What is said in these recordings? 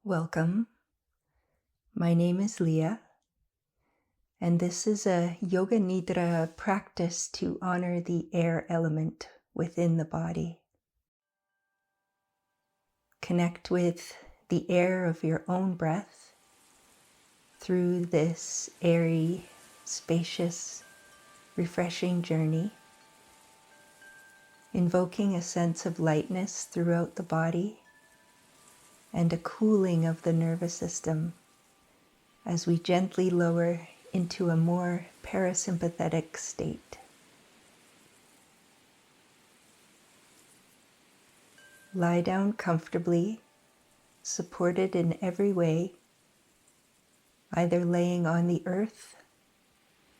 Welcome. My name is Leah, and this is a Yoga Nidra practice to honor the air element within the body. Connect with the air of your own breath through this airy, spacious, refreshing journey, invoking a sense of lightness throughout the body and a cooling of the nervous system as we gently lower into a more parasympathetic state. Lie down comfortably, supported in every way, either laying on the earth,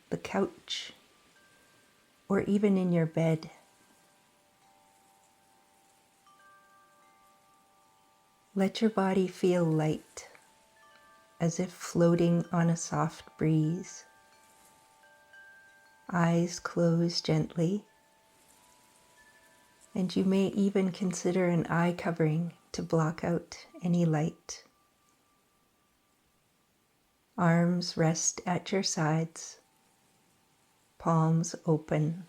the couch, or even in your bed. Let your body feel light, as if floating on a soft breeze. Eyes close gently, and you may even consider an eye covering to block out any light. Arms rest at your sides, palms open.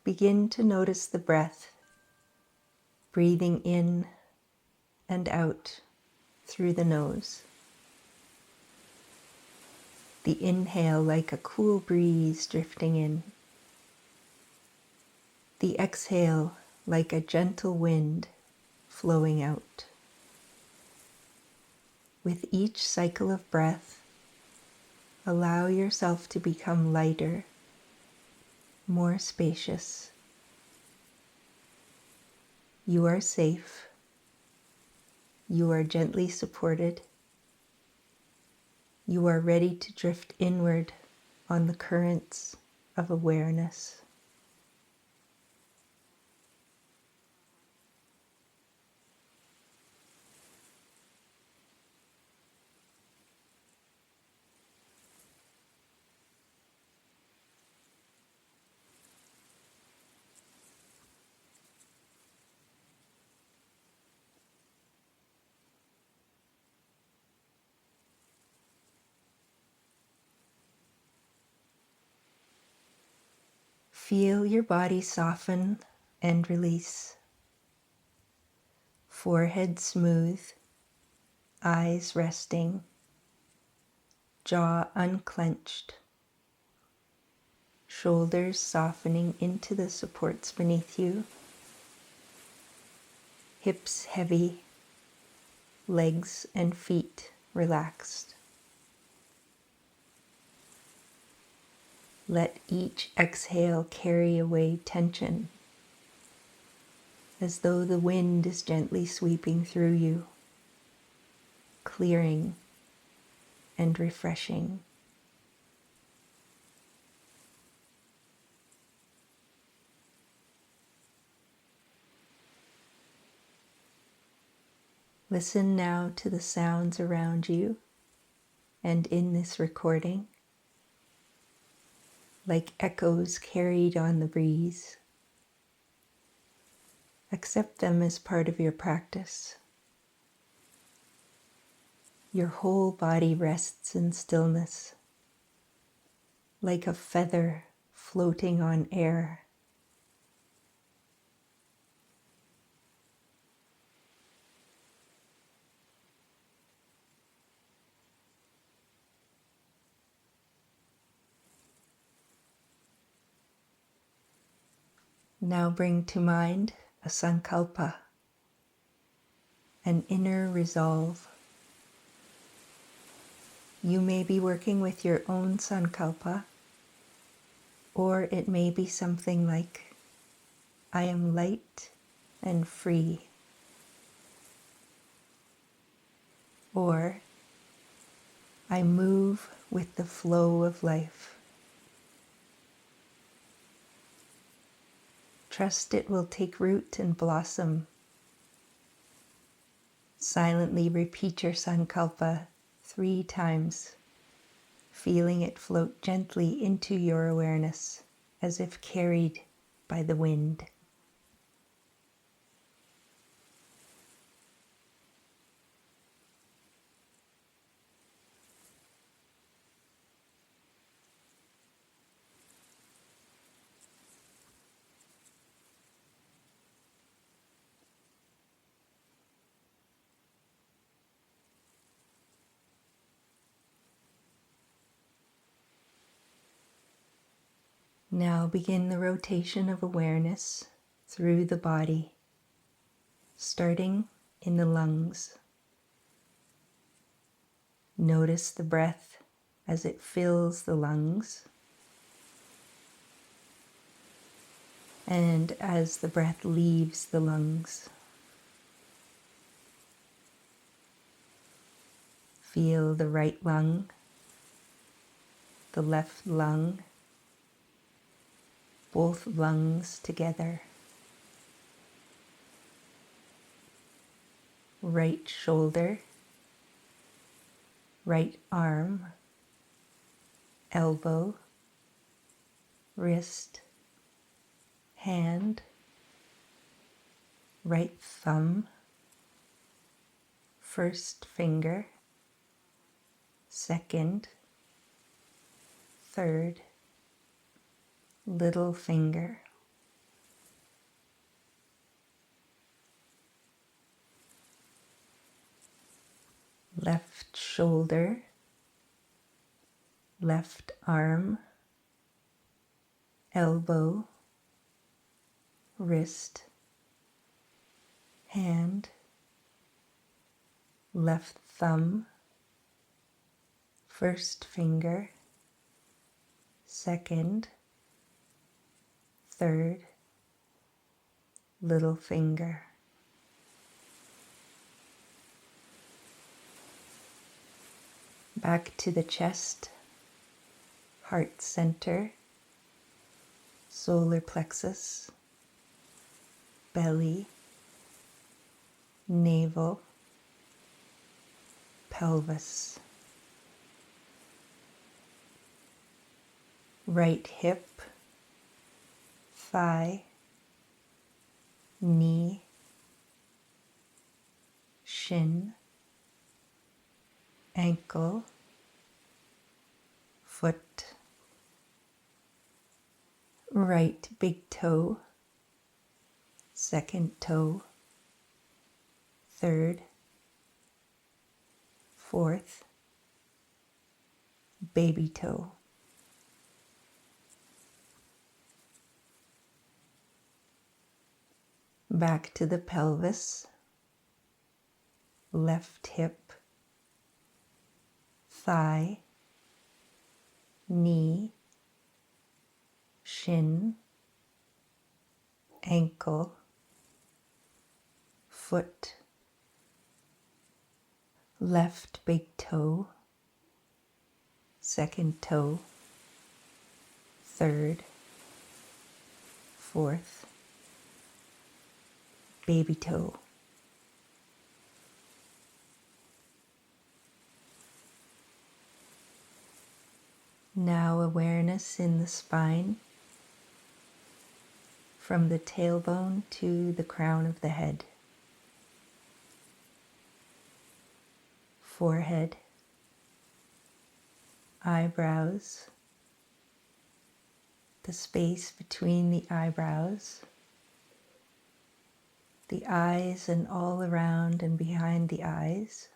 Begin to notice the breath, breathing in and out through the nose. The inhale like a cool breeze drifting in. The exhale like a gentle wind flowing out. With each cycle of breath, allow yourself to become lighter, more spacious. You are safe. You are gently supported. You are ready to drift inward on the currents of awareness. Feel your body soften and release. Forehead smooth, eyes resting, jaw unclenched, shoulders softening into the supports beneath you, hips heavy, legs and feet relaxed. Let each exhale carry away tension, as though the wind is gently sweeping through you, clearing and refreshing. Listen now to the sounds around you and in this recording, like echoes carried on the breeze. Accept them as part of your practice. Your whole body rests in stillness, like a feather floating on air. Now bring to mind a sankalpa, an inner resolve. You may be working with your own sankalpa, or it may be something like, I am light and free, or I move with the flow of life. Trust it will take root and blossom. Silently repeat your sankalpa 3 times, feeling it float gently into your awareness as if carried by the wind. Now begin the rotation of awareness through the body, starting in the lungs. Notice the breath as it fills the lungs, and as the breath leaves the lungs. Feel the right lung, the left lung, both lungs together. Right shoulder, right arm, elbow, wrist, hand, right thumb, first finger, second, third, little finger. Left shoulder, left arm, elbow, wrist, hand, left thumb, first finger, second, third, little finger. Back to the chest, heart center, solar plexus, belly, navel, pelvis. Right hip, thigh, knee, shin, ankle, foot, right big toe, second toe, third, fourth, baby toe. Back to the pelvis, left hip, thigh, knee, shin, ankle, foot, left big toe, second toe, third, fourth, baby toe. Now awareness in the spine, from the tailbone to the crown of the head. Forehead, eyebrows, the space between the eyebrows, the eyes and all around and behind the eyes,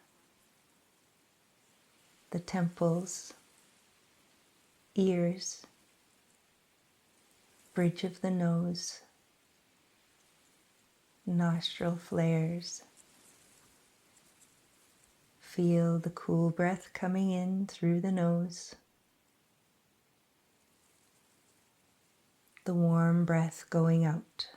the temples, ears, bridge of the nose, nostril flares. Feel the cool breath coming in through the nose, the warm breath going out.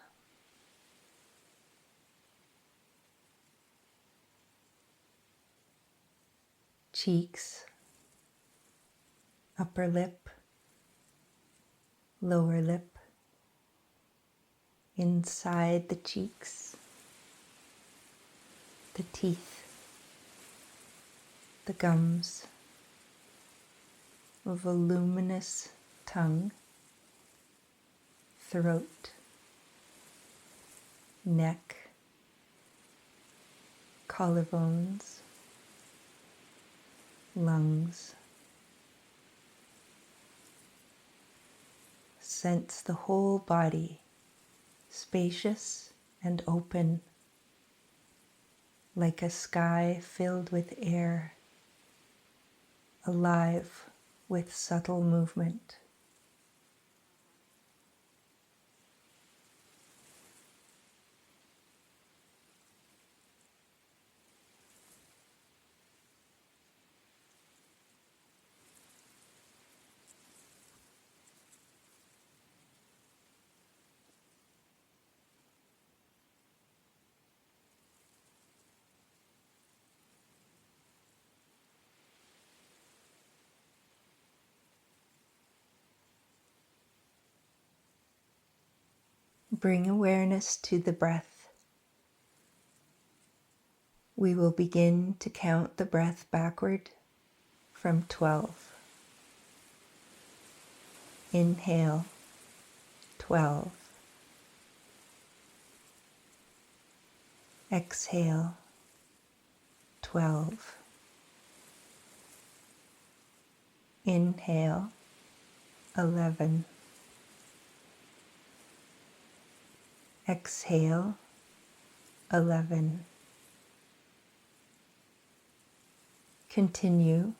Cheeks, upper lip, lower lip, inside the cheeks, the teeth, the gums, a voluminous tongue, throat, neck, collarbones, lungs. Sense the whole body spacious and open, like a sky filled with air, alive with subtle movement. Bring awareness to the breath. We will begin to count the breath backward from 12. Inhale, 12. Exhale, 12. Inhale, 11. Exhale, 11. Continue,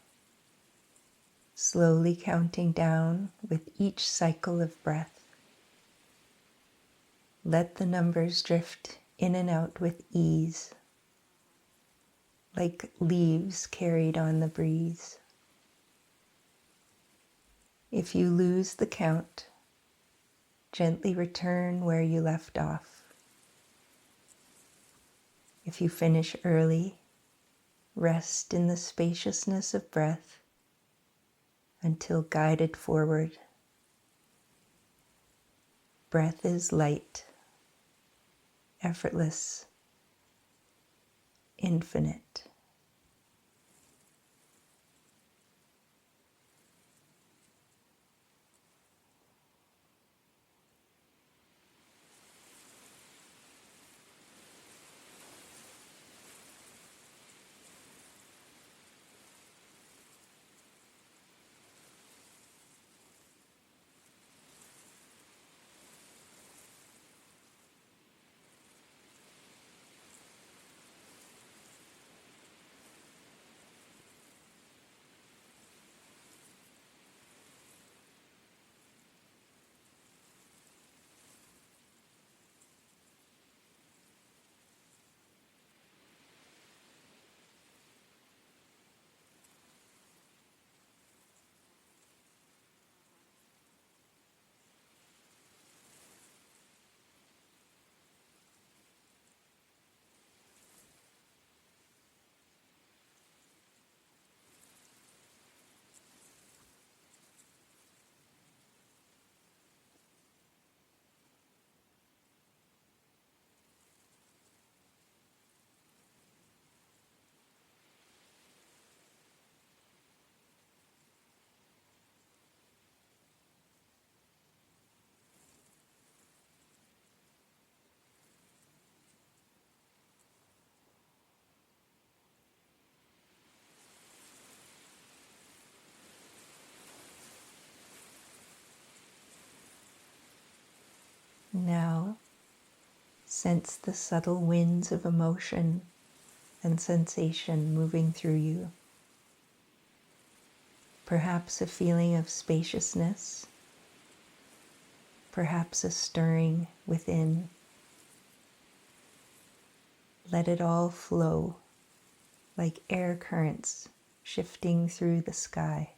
slowly counting down with each cycle of breath. Let the numbers drift in and out with ease, like leaves carried on the breeze. If you lose the count, gently return where you left off. If you finish early, rest in the spaciousness of breath until guided forward. Breath is light, effortless, infinite. Now, sense the subtle winds of emotion and sensation moving through you. Perhaps a feeling of spaciousness, perhaps a stirring within. Let it all flow like air currents shifting through the sky.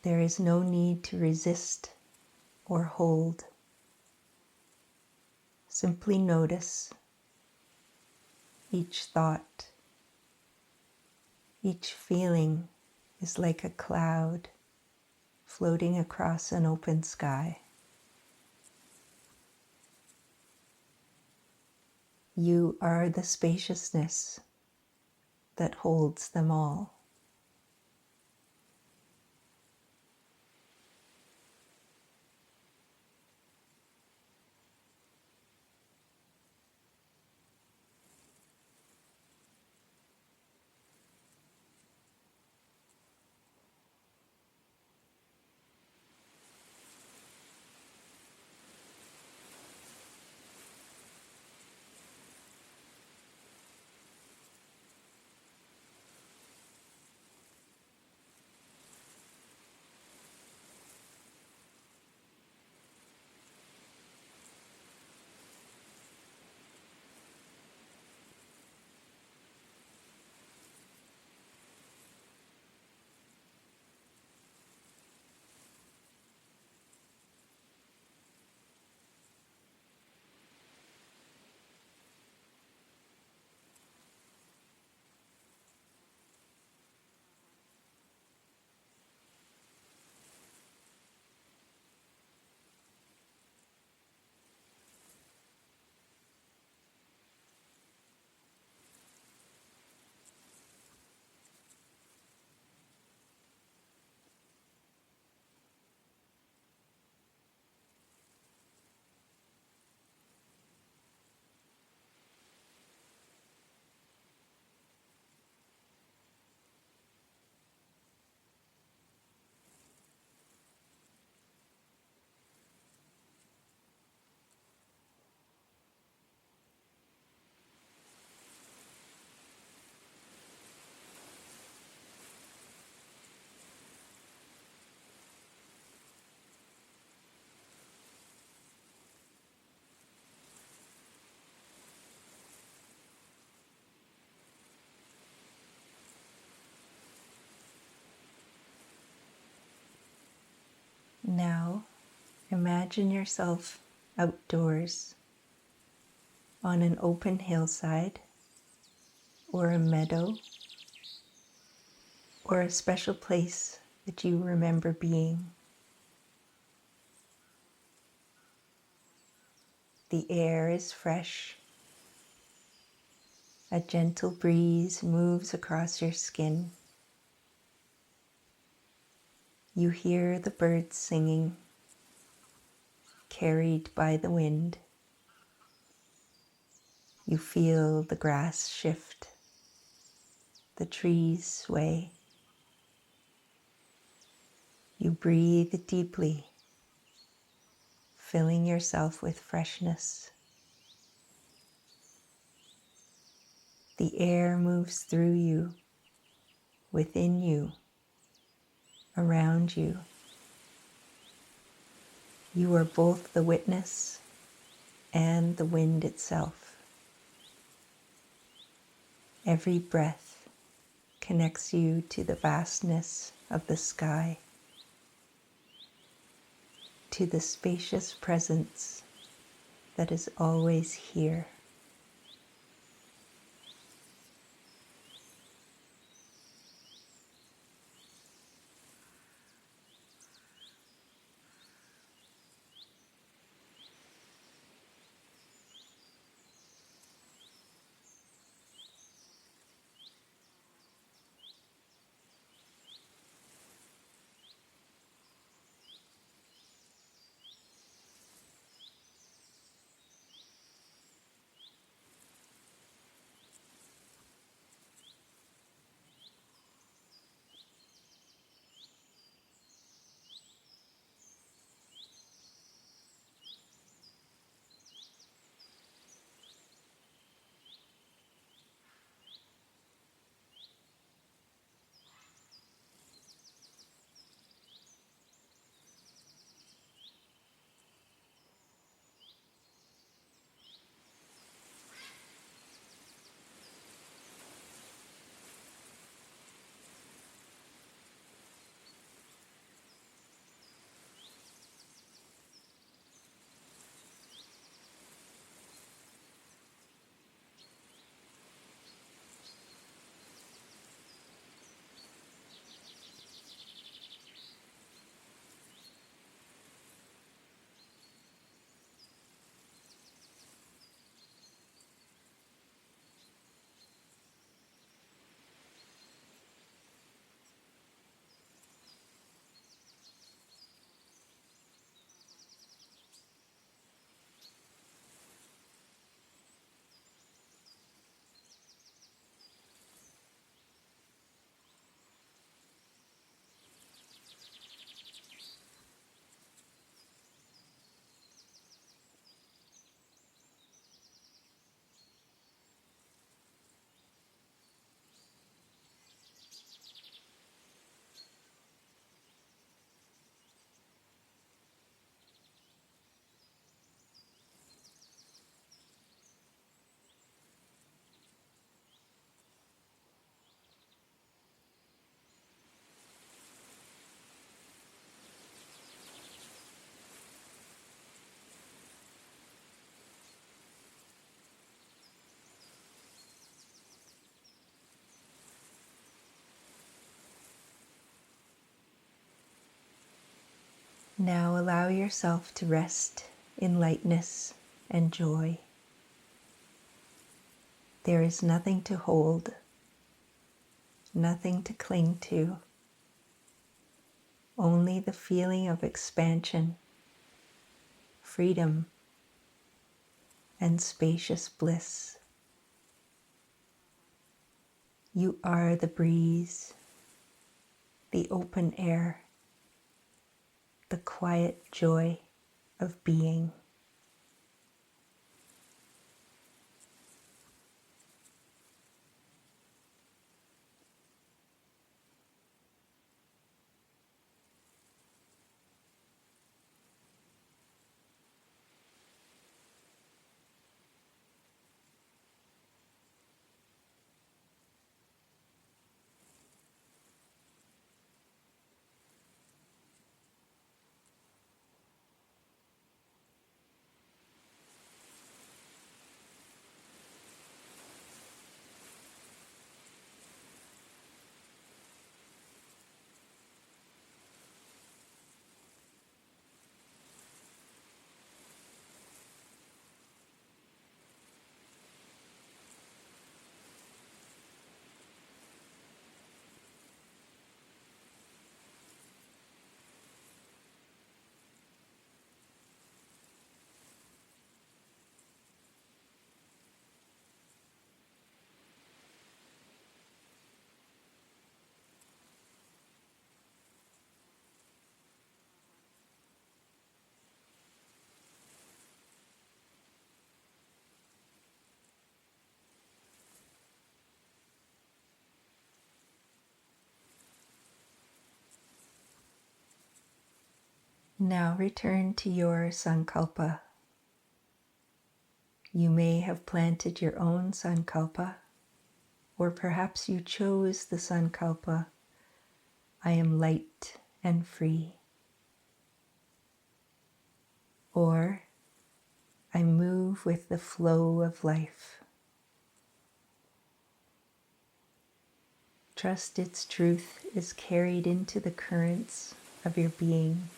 There is no need to resist or hold. Simply notice each thought, each feeling is like a cloud floating across an open sky. You are the spaciousness that holds them all. Now, imagine yourself outdoors on an open hillside or a meadow or a special place that you remember being. The air is fresh. A gentle breeze moves across your skin. You hear the birds singing, carried by the wind. You feel the grass shift, the trees sway. You breathe deeply, filling yourself with freshness. The air moves through you, within you, around you. You are both the witness and the wind itself. Every breath connects you to the vastness of the sky, to the spacious presence that is always here. Now allow yourself to rest in lightness and joy. There is nothing to hold, nothing to cling to, only the feeling of expansion, freedom, and spacious bliss. You are the breeze, the open air, the quiet joy of being. Now return to your sankalpa. You may have planted your own sankalpa, or perhaps you chose the sankalpa, I am light and free, or I move with the flow of life. Trust its truth is carried into the currents of your being,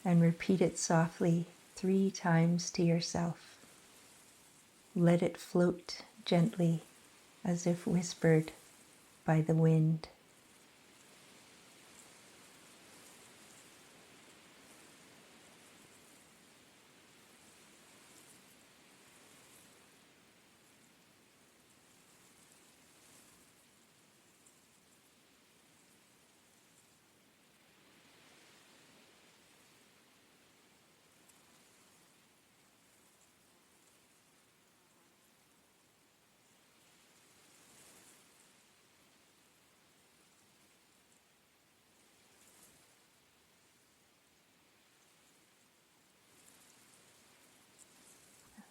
and repeat it softly 3 times to yourself. Let it float gently as if whispered by the wind.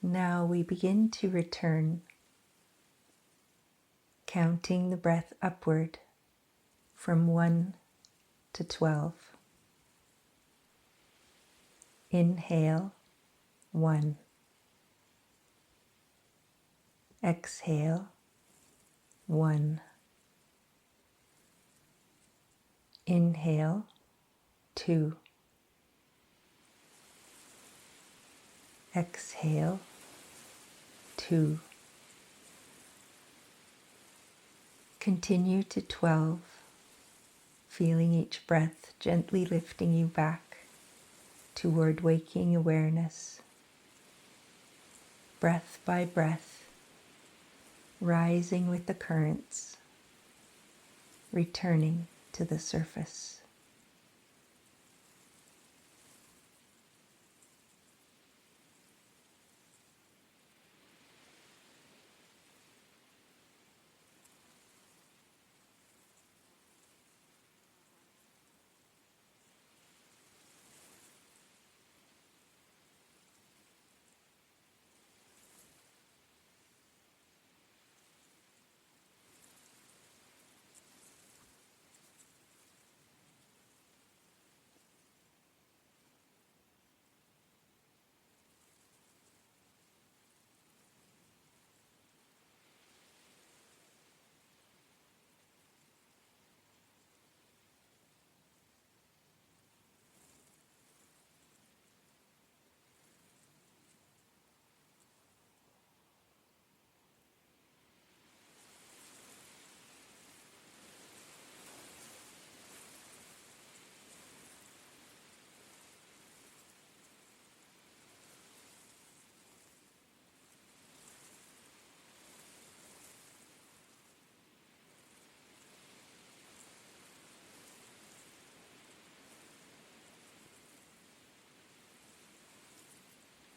Now we begin to return, counting the breath upward from 1 to 12. Inhale, 1. Exhale, 1. Inhale, 2. Exhale, 2. Continue to 12, feeling each breath gently lifting you back toward waking awareness. Breath by breath, rising with the currents, returning to the surface.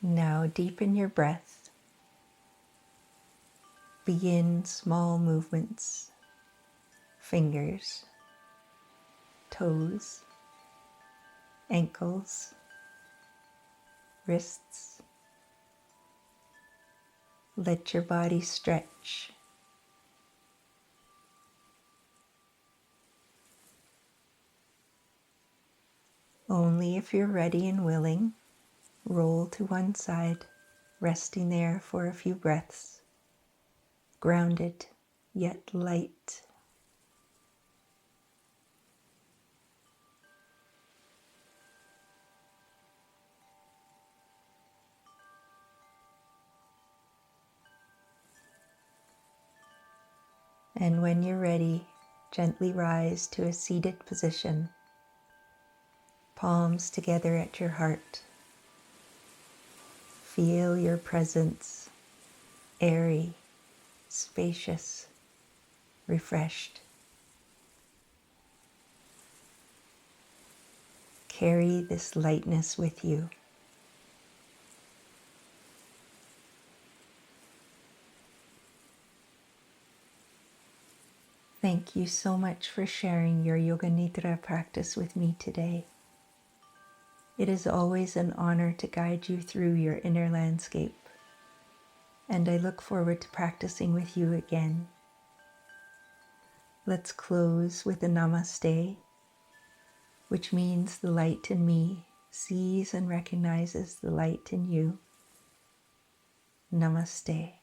Now deepen your breath. Begin small movements, fingers, toes, ankles, wrists. Let your body stretch. Only if you're ready and willing, roll to one side, resting there for a few breaths, grounded yet light. And when you're ready, gently rise to a seated position, palms together at your heart. Feel your presence, airy, spacious, refreshed. Carry this lightness with you. Thank you so much for sharing your Yoga Nidra practice with me today. It is always an honor to guide you through your inner landscape, and I look forward to practicing with you again. Let's close with a namaste, which means the light in me sees and recognizes the light in you. Namaste.